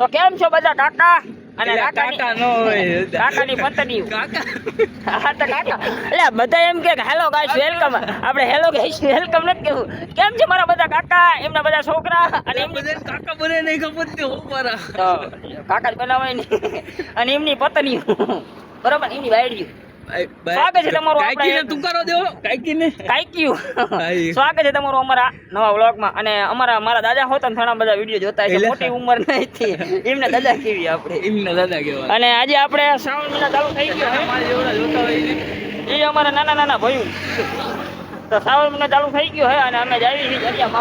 તો કેમ છો બધા કાકા અને કાકા નો હોય કાકાની પત્ની કાકા હા તો કાકા એટલે બધા એમ કે હેલો ગાઈસ વેલકમ આપણે હેલો ગાઈસ વેલકમ નથી કેવું કેમ છે મારા બધા કાકા એમના બધા છોકરા અને એમની કાકા બને નહીં ખબર તે હું મારા તો કાકા જ બનાવાય ને અને એમની પત્ની બરોબર એમની વાયડી સ્વાગત છે તમારું કાકીને તુકારો દેવો કાકીને કાક્યું સ્વાગત છે તમારું અમારા નવા વ્લોગમાં અને મારા દાદા હોતા ને ઘણા બધા વિડીયો જોતા છે મોટી ઉંમર નહીં થી એમને દાદા કેવી આપણે એમના દાદા કેવા અને આજે આપણે શ્રાવણ મહિના ચાલુ થઈ ગયો મારા જેવડા જોતા હોય એ અમારા નાના ભાઈ તો શ્રાવણ મહિના ચાલુ થઈ ગયો હે અને અમે જાવી છીએ જગ્યા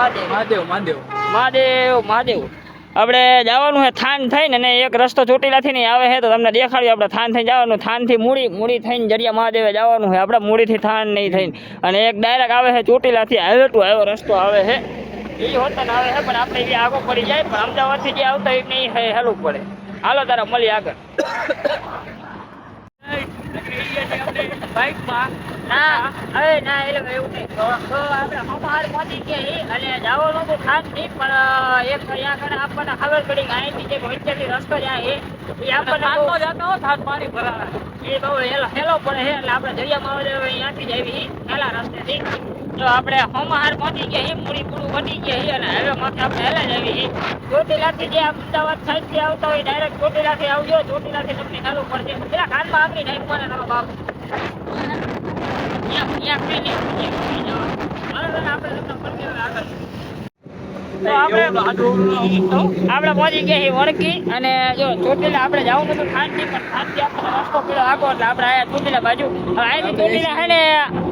મહાદેવ આપણે જવાનું છે થાન થઈને ને એક રસ્તો ચોટીલાથી નહીં આવે છે તો તમને દેખાડ્યું આપણે થાન થઈને જવાનું થાનથી મૂડી થઈને જડિયા મહાદેવે જવાનું છે આપણે મૂડીથી થાન નહીં થઈને અને એક ડાયરેક્ટ આવે છે ચોટીલાથી હાઈવે ટુ હાઈવે રસ્તો આવે છે એ હોતા આવે છે પણ આપણે એ આગળ પડી જાય પણ અમદાવાદથી જે આવતા એ નહીં હેલું પડે હાલો તારા મળીએ આગળ બાઇકમાં ના એવું નહીં તો આપણે હમાર પહોંચી ગયા અને જવાનું તો ખાસ નહીં પણ એક અહીંયા આગળ આપણને ખબર પડી કે અહીંથી જે વચ્ચેથી રસ્તો જાય એ આપણને જતો થાત પાણી ભરાવા એ બહુ હેલો પડે છે એટલે આપણે દરિયામાં અહીંયાથી જ આવી હેલા રસ્તેથી તો આપણે હમાર પહોંચી ગયા મૂડી પૂરું વધી ગયા અને હવે માથે આપણે હેલા જ આવી ચોટીલાથી જે અમદાવાદ સાઈડથી આવતા હોય ડાયરેક્ટ ચોટીલાથી આવજો ચોટીલાથી તમને હેલું પડશે પેલા કાનમાં આપણી નહીં મને તમારો બાપ આપણે પહોંચી ગયા વણકી અને જો ચોટીલા આપણે જવું નતું ખાનથી પણ ખાનથી આપણને રસ્તો પીડો આગો એટલે આપણે અહીંયા ચોટીલા બાજુ હવે અહીંથી ચોટીલા છે ને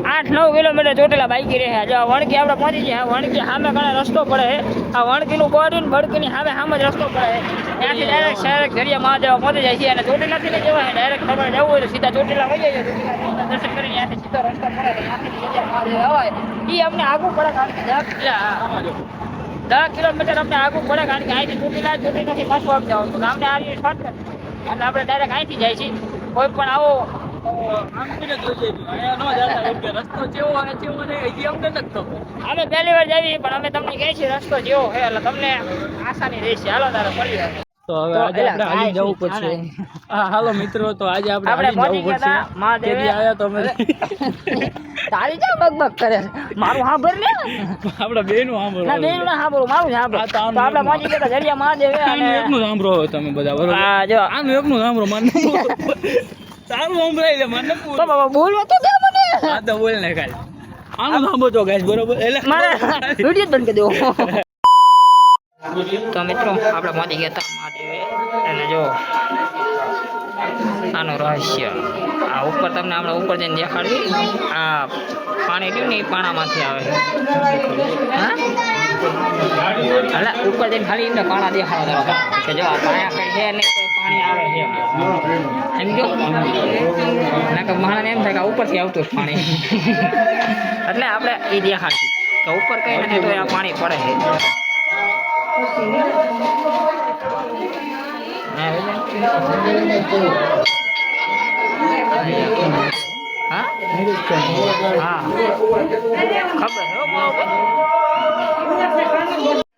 8-9 કિલોમીટર ચોટીલા બાઈકી રહે જો વણકી આપણે પહોંચી ગયા વણકી સામે ઘણા રસ્તો પડે છે આ વણકીનું બોર્ડ ને બડકીની સામે જ રસ્તો પડે છે ત્યાંથી ડાયરેક્ટ શહેર જડિયા મહાદેવ પહોંચી જાય છે અને ચોટીલાથી ને જવાય ડાયરેક્ટ ખબર જવું હોય તો સીધા ચોટીલા વહી જાય દર્શન કરી ત્યાંથી સીધો રસ્તો પડે ત્યાંથી જડિયા મહાદેવ અવાય એ અમને આગું પડે કારણ કે 10 કિલોમીટર અમને આગું પડે કારણ કે અહીંથી ચોટીલાથી પાછું આપ જવાનું તો અમને આવી શોર્ટકટ એટલે આપણે ડાયરેક્ટ અહીંથી જાય છીએ કોઈ પણ આવો અમે પહેલી વાર જઈએ પણ અમે તમને કહે છીએ રસ્તો જેવો છે એટલે તમને આસાની રહેશે હાલો તારે પડી તો હવે આજે આપણે હાલી જવું પડશે હા હાલો મિત્રો તો આજે આપણે હાલી જવું પડશે કેદી આયા તો અમે તારી જા બકબક કરે મારું સાંભળ ને આપણે બેનું સાંભળો ના બેનું ના સાંભળો મારું સાંભળો તો આપણે પહોંચી ગયા જડિયા મહાદેવ આનું એકનું સાંભળો તમે બધા બરોબર હા જો આનું એકનું સાંભળો મને તારું સંભળાય લે મને તો બાબા બોલવા તો દે મને હા તો બોલ ને ખાલી આનું સાંભળો ગાઈસ બરોબર એટલે મારે વિડિયો બંધ કરી દેવો તો મિત્રો આપણે પહોંચી ગયા હતા મહાદેવે અને જો આનું રહસ્ય આ ઉપર તમને આપણે ઉપર જઈને દેખાડવી આ પાણી રહ્યું ને એ પાણામાંથી આવે છે હા એટલે ઉપર જઈને ખાલી એમને પાણા દેખાડો કે જો આ પાયા કઈ છે ને પાણી આવે છે સમજો ના કે માણસને એમ થાય કે ઉપરથી આવતું પાણી એટલે આપણે એ દેખાડશું કે ઉપર કઈ નથી તો આ પાણી પડે છે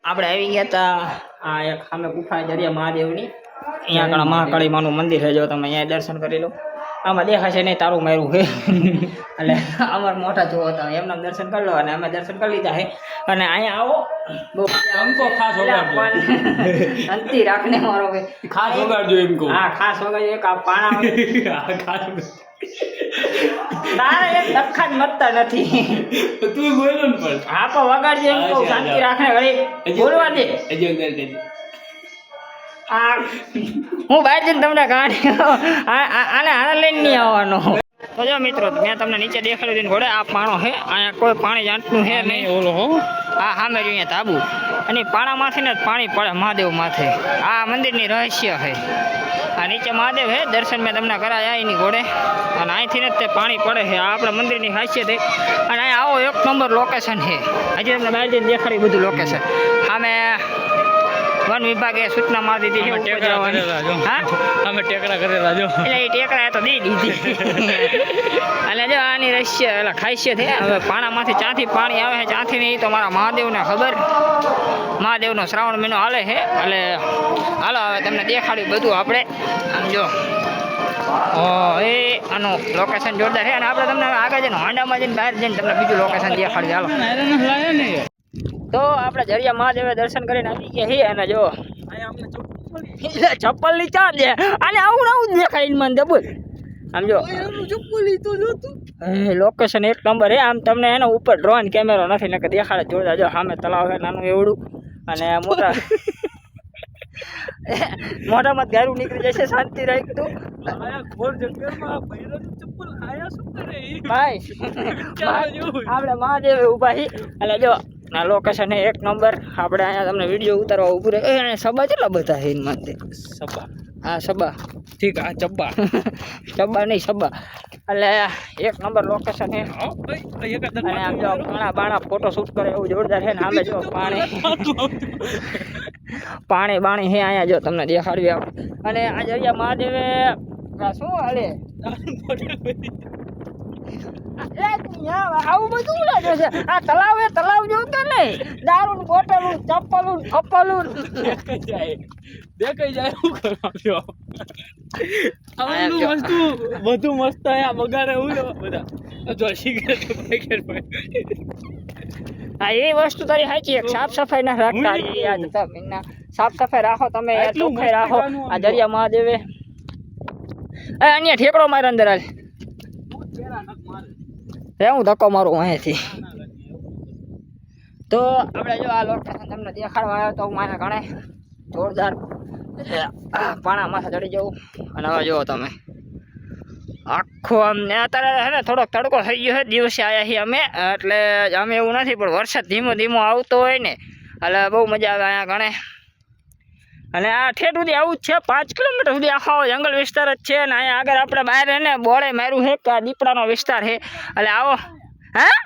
આપણે આવી ગયા હતા આ એક સામે ગુફા જડિયા મહાદેવની અહીંયા આગળ મહાકાળી માનું મંદિર છે જો તમે અહીંયા દર્શન કરી લો આમાં દેખાશે નહીં તારું મારું છે એટલે અમારા મોટા જોવો હતા એમના દર્શન કરી લો અને અમે દર્શન કરી લીધા છે અને અહીંયા આવો બહુ ખાસ અંતિ રાખને મારો ખાસ વગાડજો એમ કહું હા ખાસ વગાડજો એક આ પાણા ખાસ તારે એક દખા જ મતતા નથી તું બોલો ને પણ હા પણ વગાડજો એમ કહું શાંતિ રાખને ઘડી બોલવા દે હું બહાર જઈને તમને કહાણી આને લઈને નહીં આવવાનો તો જો મિત્રો મેં તમને નીચે દેખાડ્યું હતું ઘોડે આ પાણો છે અહીંયા કોઈ પાણી જાણતું છે નહીં ઓલો હો હા સામે અહીંયા તાબુ અને પાણામાંથી ને પાણી પડે મહાદેવ માથે આ મંદિરની રહસ્ય છે આ નીચે મહાદેવ છે દર્શન મેં તમને કરાયા એની ઘોડે અને અહીંથી ને તે પાણી પડે છે આ આપણા મંદિરની ખાસિયત છે અને અહીંયા આવો 1 નંબર લોકેશન છે હજી તમને બહાર જઈને દેખાડ્યું બધું લોકેશન સામે વન વિભાગે સૂચના મારી દીધી છે ઉપર જવાની. હા અમે ટેકરા કરેલા જો એટલે એ ટેકરા તો દઈ દીધી. અને જો આની રહસ્ય એટલે ખાસિયત છે હવે પાણામાંથી ચાથી પાણી આવે છે ચાથી નહીં તો મારા મહાદેવને ખબર. મહાદેવનો શ્રાવણ મહિનો હાલે છે એટલે હાલો હવે તમને દેખાડ્યું બધું આપણે. આમ જો એ આનું લોકેશન જોરદાર છે અને આપણે તમને આગળ જઈને હોન્ડામાં જઈને બહાર જઈને તમને બીજું લોકેશન દેખાડ્યું. હાલો તો આપણે જરિયા મહાદેવે દર્શન કરીને આવી ગયા છીએ અને જો ચપ્પલ ની ચાર છે અને આવું આવું દેખાય મને ડબલ. આમ જો લોકેશન એક નંબર હે. આમ તમને એનો ઉપર ડ્રોન કેમેરો નથી ને દેખાડે જોરદાર. જો સામે તળાવ છે નાનું એવડું અને મોટા મોઢામાં ગારું નીકળી જશે. શાંતિ રાખતું ભાઈ આપણે મહાદેવ ઉભા છીએ એટલે જો આ લોકેશન એક નંબર. આપણે અહીંયા તમને વિડીયો ઉતારવા ઉભું રહે. સબા કેટલા બધા છે એમાં સબા હા સબા ઠીક આ ચબ્બા ચબ્બા નહીં સબા એટલે એક નંબર લોકેશન છે. અને આમ જો ઘણા બાણા ફોટો શૂટ કરે એવું જોરદાર છે ને આમે જો પાણી બાણી છે અહીંયા જો તમને દેખાડ્યું આપણે. અને આ જરિયા મહાદેવે શું હાલે આવું બધું લાગે છે. આ તલાવ જો કે નહીં દારૂ બોટલું ચપ્પલું ફપ્પલું દેખાઈ જાય શું કરવા વસ્તુ બધું મસ્ત આ બગાડે બધા જો સિગરેટ પેકેટ હા એ વસ્તુ તારી સાચી. એક સાફ સફાઈ ના રાખતા સાફ સફાઈ રાખો તમે ચોખ્ખાઈ રાખો. આ જરિયા મહાદેવે અહીંયા ઠેકડો મારે અંદર હાલ હું ધક્કો મારું અહીંયાથી. તો આપણે જો આ લોકેશન તમને દેખાડવા આવ્યો તો મારે ઘણે જોરદાર પાણા માથે ચડી જવું. અને હવે જુઓ તમે આખો અમને અત્યારે હે ને થોડોક તડકો થઈ ગયો છે. દિવસે આવ્યા છીએ અમે એટલે અમે એવું નથી પણ વરસાદ ધીમો ધીમો આવતો હોય ને એટલે બહુ મજા આવે અહીંયા ઘણે. અને આ ઠેઠ સુધી આવું જ છે 5 કિલોમીટર સુધી આખો જંગલ વિસ્તાર જ છે. ને અહીંયા આગળ આપણે બહાર ને બોળે માર્યું છે કે દીપડાનો વિસ્તાર છે એટલે આવો. હા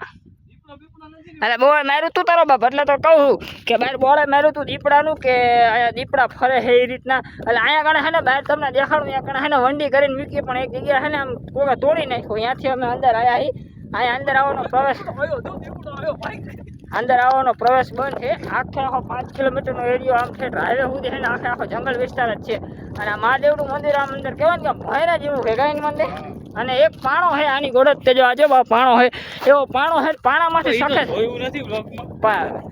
એટલે બોળે માર્યું તું તારો બાપ એટલે તો કહું કે બહાર બોળે માર્યું તું દીપડાનું કે અહીંયા દીપડા ફરે છે એ રીતના. એટલે અહીંયા આગળ છે ને બહાર તમને દેખાડું અહીંયા આગળ છે ને વંડી કરીને મૂકી પણ એક જગ્યાએ છે ને આમ કોઈ તોડી નાખ્યું. ત્યાંથી અમે અંદર આવ્યા છીએ. અહીંયા અંદર આવવાનો પ્રવેશ બંધ છે. આખો 5 કિલોમીટરનો એરિયો આમ છે હાઈવે સુધી છે ને આખો જંગલ વિસ્તાર જ છે. અને આ મહાદેવનું મંદિર આમ અંદર કહેવાય ને કે ભયરા જેવું છે ગાયન મંદિર. અને એક પાણો છે આની ગોળત તે જો આજે પાણો છે એવો પાણો છે. પાણામાંથી સફેદ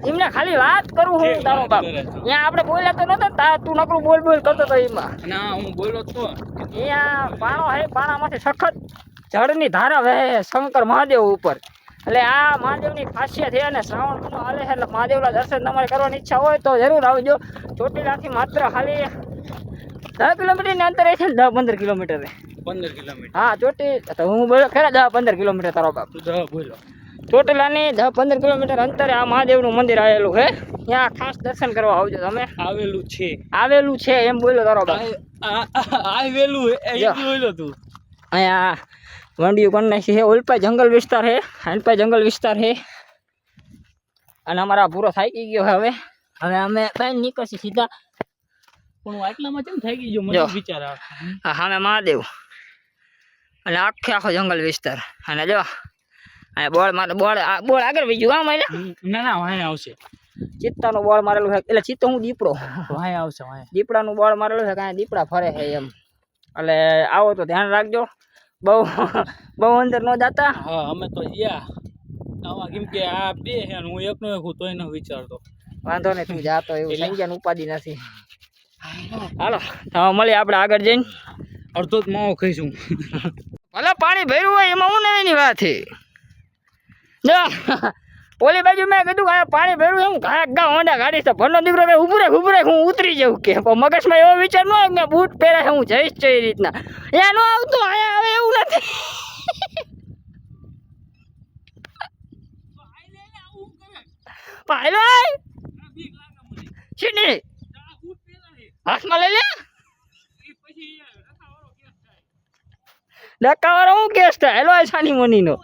એમને ખાલી વાત કરું હું તારો બાપ. અહીંયા આપણે બોલ્યા તો નતો તું નકરું બોલ કરતો તો એમાં હું બોલો તો અહીંયા પાણો છે. પાણામાંથી સખત જળની ધારા વહે શંકર મહાદેવ ઉપર. એટલે આ મહાદેવની ખાસિયત છે. અને શ્રાવણ મહિનો હાલે છે એટલે મહાદેવના દર્શન તમારે કરવાની ઈચ્છા હોય તો જરૂર આવજો. ચોટીલાથી માત્ર ખાલી 10 કિલોમીટરની અંતર છે ને 10-15 કિલોમીટર 15 કિલોમીટર. હા ચોટી તો હું બોલો ખરા 10-15 કિલોમીટર તારો બાપ બોલો. ચોટીલાની 10-15 કિલોમીટર અંતરે આ મહાદેવનું મંદિર આવેલું છે. ત્યાં ખાસ દર્શન કરવા આવજો તમે. આવેલું છે એમ બોલો તારો બાપ. આવેલું બોલો તું. અહીંયા વંડિયું કરી નાખી છે. ઓલપાઈ જંગલ વિસ્તાર છે. હાનપાઈ જંગલ વિસ્તાર છે. અને અમારા પૂરો થઈ ગયો હવે અમે બાય નીકળશી સીધા. પણ આટલામાં કેમ થઈ ગયો મને વિચાર આવે. હા મેં મહાદેવ અને આખો જંગલ વિસ્તાર. અને જો અહીંયા બોળ આગળ વહી ગયું. આમ ના વાય આવશે. ચિત્તાનું બોળ મારેલું છે. એટલે ચિત્તો હું દીપડો વાય આવશે. દીપડાનું બોળ મારેલું છે. કાંઈ દીપડા ફરે છે એમ. એટલે આવો તો ધ્યાન રાખજો. બહુ અંદર ન જાતા. હા અમે તો આવા કેમ કે આ બે છે હું એકનો એક હું તોય ન વિચારતો. વાંધો નહીં તું જાતો એવું સંજ્ઞાન ઉપાધિ નથી. હાલો મળીએ આપણે આગળ જઈને. અડધો જ માવો ખાઈશું. ભલે પાણી ભર્યું હોય એમાં હું નવીની વાત છે. જો ઓલી બાજુ મેં કીધું કે પાણી ભર્યું એમ ગા હોંડા ગાડી છે. ભરનો દીકરો કે ઉભું રે હું ઉતરી જાઉં કે મગજમાં એવો વિચાર ન હોય કે બૂટ પહેરે છે હું જઈશ એ રીતના. અહીંયા ન આવતું અહીંયા આવે એવું નથી. પાયલો છીની હાથમાં લઈ લે. ડકાવાળો હું કેસ થાય. હેલો છાની મનીનો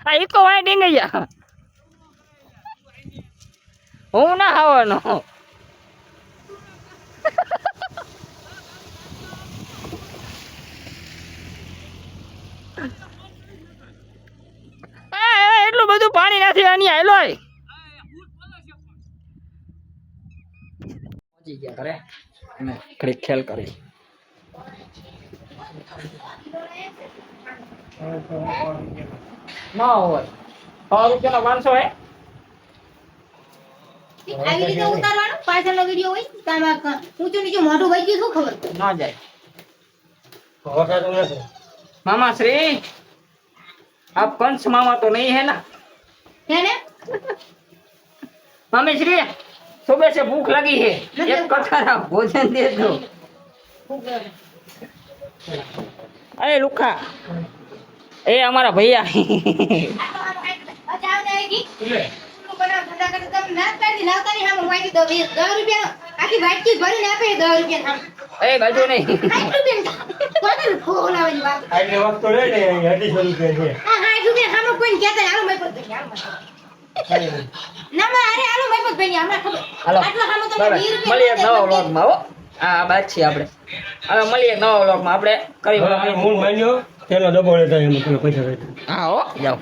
આ ઇકો વાય ડીંગી જા હું ના આવવાનો એટલું બધું પાણી નથી આની હાલો પહોંચી ગયા ઘરે અને ઘડીક ખેલ કરી ના હોય 100 રૂપિયાનો 500 હે આવી રીતે ઉતારવાનો પાછળનો વિડિયો હોય તામાં ઊંચું નીચું મોઢું વઈ ગયું શું ખબર ના જાય मामा श्री आप कंस मामा तो नहीं है ना है ना मामी श्री सुबह से भूख लगी है एक कटोरा भोजन दे दो अरे लुखा ए हमारा भैया अच्छा आएगी બના ધંધા કરે તમે ના પાડી લાવતાની હામ વાગી દો 10 રૂપિયા આખી વાટકી ભરીને આપે 10 રૂપિયા હામ ए बाजू नहीं 60 રૂપિયા કોને ખોલાવાની વાત આટલી વસ્તુ રે ને 250 રૂપિયા છે આ 60 રૂપિયા હામ કોઈ કહેતા હાલો મેં પદ ના માં અરે હાલો મેં પદ ભાઈ હમણાં ખબર હાલો આટલો હામ તમે 20 રૂપિયા મળી એક નવા વ્લોગ માં હો આ બાત છે આપણે હવે મળી એક નવા વ્લોગ માં આપણે કરી મૂળ માન્યો તેનો ડબો લેતા એમ તમે પૈસા હા હો જાઓ